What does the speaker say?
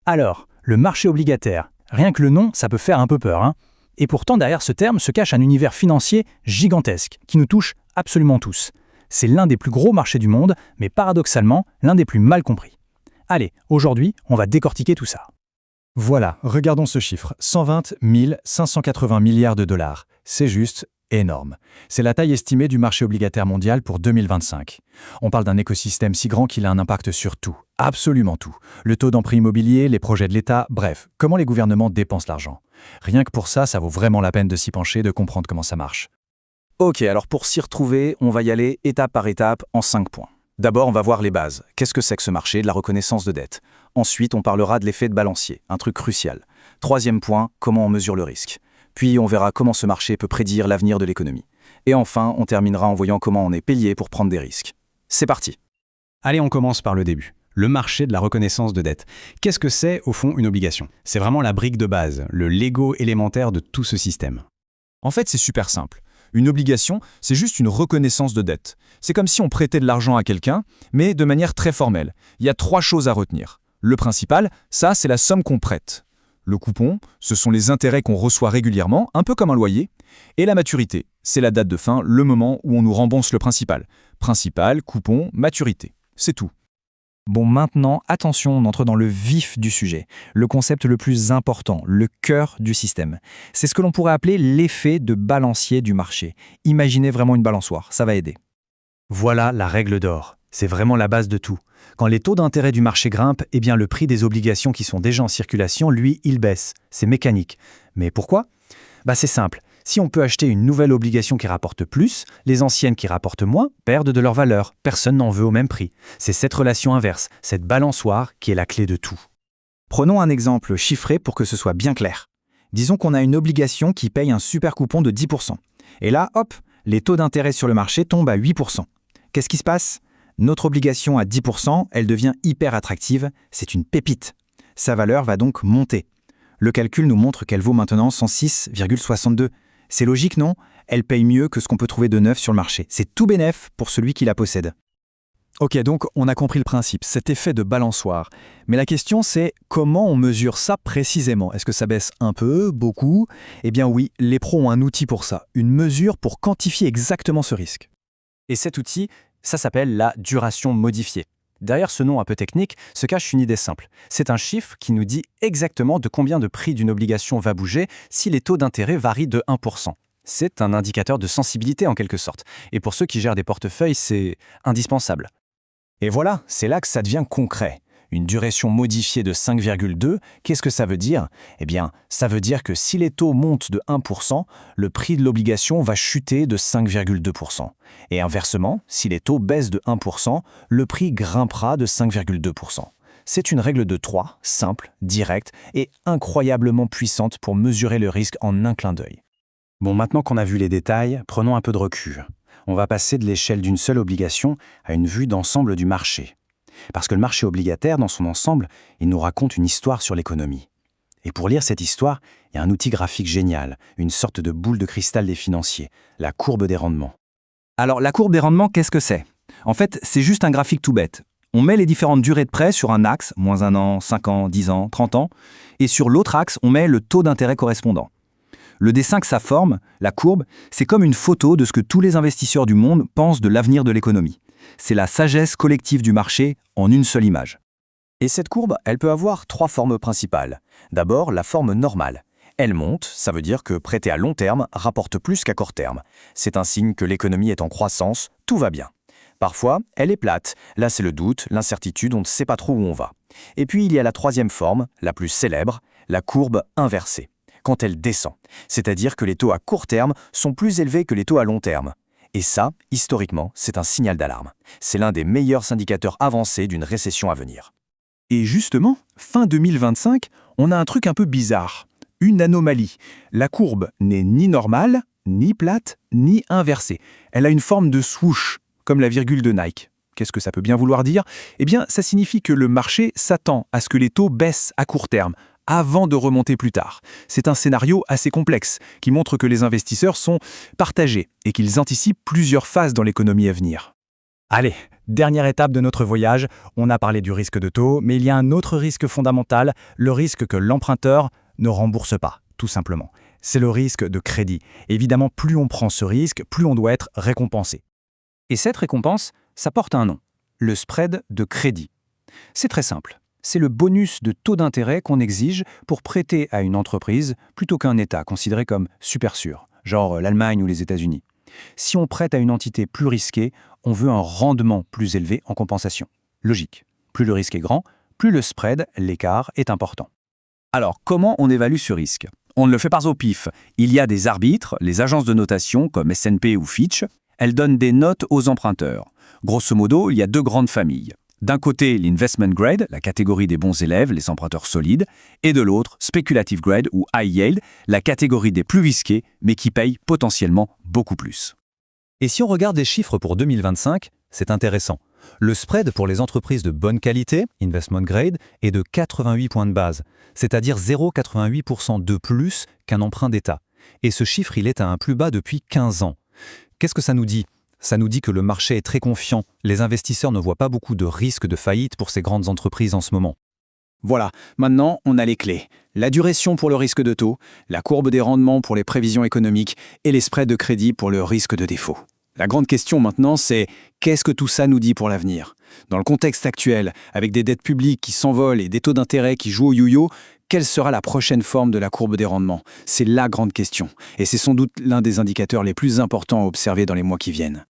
Alors, le marché obligataire, rien que le nom, ça peut faire un peu peur, hein. Et pourtant, derrière ce terme se cache un univers financier gigantesque, qui nous touche absolument tous. C'est l'un des plus gros marchés du monde, mais paradoxalement, l'un des plus mal compris. Allez, aujourd'hui, on va décortiquer tout ça. Voilà, regardons ce chiffre, 120 580 milliards de dollars. C'est juste énorme. C'est la taille estimée du marché obligataire mondial pour 2025. On parle d'un écosystème si grand qu'il a un impact sur tout, absolument tout. Le taux d'emprunt immobilier, les projets de l'État, bref, comment les gouvernements dépensent l'argent. Rien que pour ça, ça vaut vraiment la peine de s'y pencher, de comprendre comment ça marche. Ok, alors pour s'y retrouver, on va y aller étape par étape en 5 points. D'abord, on va voir les bases. Qu'est-ce que c'est que ce marché de la reconnaissance de dette? Ensuite, on parlera de l'effet de balancier, un truc crucial. Troisième point, comment on mesure le risque. Puis, on verra comment ce marché peut prédire l'avenir de l'économie. Et enfin, on terminera en voyant comment on est payé pour prendre des risques. C'est parti. Allez, on commence par le début. Le marché de la reconnaissance de dette. Qu'est-ce que c'est, au fond, une obligation? C'est vraiment la brique de base, le Lego élémentaire de tout ce système. En fait, c'est super simple. Une obligation, c'est juste une reconnaissance de dette. C'est comme si on prêtait de l'argent à quelqu'un, mais de manière très formelle. Il y a 3 choses à retenir. Le principal, ça, c'est la somme qu'on prête. Le coupon, ce sont les intérêts qu'on reçoit régulièrement, un peu comme un loyer. Et la maturité, c'est la date de fin, le moment où on nous rembourse le principal. Principal, coupon, maturité. C'est tout. Bon, maintenant, attention, on entre dans le vif du sujet. Le concept le plus important, le cœur du système. C'est ce que l'on pourrait appeler l'effet de balancier du marché. Imaginez vraiment une balançoire, ça va aider. Voilà la règle d'or. C'est vraiment la base de tout. Quand les taux d'intérêt du marché grimpent, eh bien le prix des obligations qui sont déjà en circulation, lui, il baisse. C'est mécanique. Mais pourquoi? C'est simple. Si on peut acheter une nouvelle obligation qui rapporte plus, les anciennes qui rapportent moins perdent de leur valeur. Personne n'en veut au même prix. C'est cette relation inverse, cette balançoire qui est la clé de tout. Prenons un exemple chiffré pour que ce soit bien clair. Disons qu'on a une obligation qui paye un super coupon de 10%. Et là, hop, les taux d'intérêt sur le marché tombent à 8%. Qu'est-ce qui se passe? Notre obligation à 10%, elle devient hyper attractive, c'est une pépite. Sa valeur va donc monter. Le calcul nous montre qu'elle vaut maintenant 106,62. C'est logique, non? Elle paye mieux que ce qu'on peut trouver de neuf sur le marché. C'est tout bénef pour celui qui la possède. Ok, donc on a compris le principe, cet effet de balançoire. Mais la question c'est comment on mesure ça précisément? Est-ce que ça baisse un peu, beaucoup? Eh bien oui, les pros ont un outil pour ça, une mesure pour quantifier exactement ce risque. Et cet outil, ça s'appelle la duration modifiée. Derrière ce nom un peu technique se cache une idée simple. C'est un chiffre qui nous dit exactement de combien de prix d'une obligation va bouger si les taux d'intérêt varient de 1%. C'est un indicateur de sensibilité en quelque sorte. Et pour ceux qui gèrent des portefeuilles, c'est indispensable. Et voilà, c'est là que ça devient concret. Une duration modifiée de 5,2, qu'est-ce que ça veut dire? Eh bien, ça veut dire que si les taux montent de 1%, le prix de l'obligation va chuter de 5,2%. Et inversement, si les taux baissent de 1%, le prix grimpera de 5,2%. C'est une règle de 3, simple, directe et incroyablement puissante pour mesurer le risque en un clin d'œil. Bon, maintenant qu'on a vu les détails, prenons un peu de recul. On va passer de l'échelle d'une seule obligation à une vue d'ensemble du marché. Parce que le marché obligataire, dans son ensemble, il nous raconte une histoire sur l'économie. Et pour lire cette histoire, il y a un outil graphique génial, une sorte de boule de cristal des financiers, la courbe des rendements. Alors, la courbe des rendements, qu'est-ce que c'est? En fait, c'est juste un graphique tout bête. On met les différentes durées de prêt sur un axe, moins 1 an, 5 ans, 10 ans, 30 ans, et sur l'autre axe, on met le taux d'intérêt correspondant. Le dessin que ça forme, la courbe, c'est comme une photo de ce que tous les investisseurs du monde pensent de l'avenir de l'économie. C'est la sagesse collective du marché en une seule image. Et cette courbe, elle peut avoir 3 formes principales. D'abord, la forme normale. Elle monte, ça veut dire que prêter à long terme rapporte plus qu'à court terme. C'est un signe que l'économie est en croissance, tout va bien. Parfois, elle est plate. Là, c'est le doute, l'incertitude, on ne sait pas trop où on va. Et puis, il y a la troisième forme, la plus célèbre, la courbe inversée. Quand elle descend, c'est-à-dire que les taux à court terme sont plus élevés que les taux à long terme. Et ça, historiquement, c'est un signal d'alarme. C'est l'un des meilleurs indicateurs avancés d'une récession à venir. Et justement, fin 2025, on a un truc un peu bizarre. Une anomalie. La courbe n'est ni normale, ni plate, ni inversée. Elle a une forme de swoosh, comme la virgule de Nike. Qu'est-ce que ça peut bien vouloir dire? Eh bien, ça signifie que le marché s'attend à ce que les taux baissent à court terme, avant de remonter plus tard. C'est un scénario assez complexe, qui montre que les investisseurs sont partagés et qu'ils anticipent plusieurs phases dans l'économie à venir. Allez, dernière étape de notre voyage, on a parlé du risque de taux, mais il y a un autre risque fondamental, le risque que l'emprunteur ne rembourse pas, tout simplement. C'est le risque de crédit. Évidemment, plus on prend ce risque, plus on doit être récompensé. Et cette récompense, ça porte un nom, le spread de crédit. C'est très simple. C'est le bonus de taux d'intérêt qu'on exige pour prêter à une entreprise plutôt qu'un État considéré comme super sûr, genre l'Allemagne ou les États-Unis. Si on prête à une entité plus risquée, on veut un rendement plus élevé en compensation. Logique. Plus le risque est grand, plus le spread, l'écart, est important. Alors, comment on évalue ce risque? On ne le fait pas au pif. Il y a des arbitres, les agences de notation comme S&P ou Fitch. Elles donnent des notes aux emprunteurs. Grosso modo, il y a deux grandes familles. D'un côté, l'investment grade, la catégorie des bons élèves, les emprunteurs solides, et de l'autre, speculative grade ou high yield, la catégorie des plus risqués, mais qui payent potentiellement beaucoup plus. Et si on regarde les chiffres pour 2025, c'est intéressant. Le spread pour les entreprises de bonne qualité, investment grade, est de 88 points de base, c'est-à-dire 0,88% de plus qu'un emprunt d'État. Et ce chiffre, il est à un plus bas depuis 15 ans. Qu'est-ce que ça nous dit ? Ça nous dit que le marché est très confiant. Les investisseurs ne voient pas beaucoup de risques de faillite pour ces grandes entreprises en ce moment. Voilà, maintenant on a les clés. La duration pour le risque de taux, la courbe des rendements pour les prévisions économiques et les spreads de crédit pour le risque de défaut. La grande question maintenant, c'est qu'est-ce que tout ça nous dit pour l'avenir ? Dans le contexte actuel, avec des dettes publiques qui s'envolent et des taux d'intérêt qui jouent au yo-yo, quelle sera la prochaine forme de la courbe des rendements ? C'est la grande question, et c'est sans doute l'un des indicateurs les plus importants à observer dans les mois qui viennent.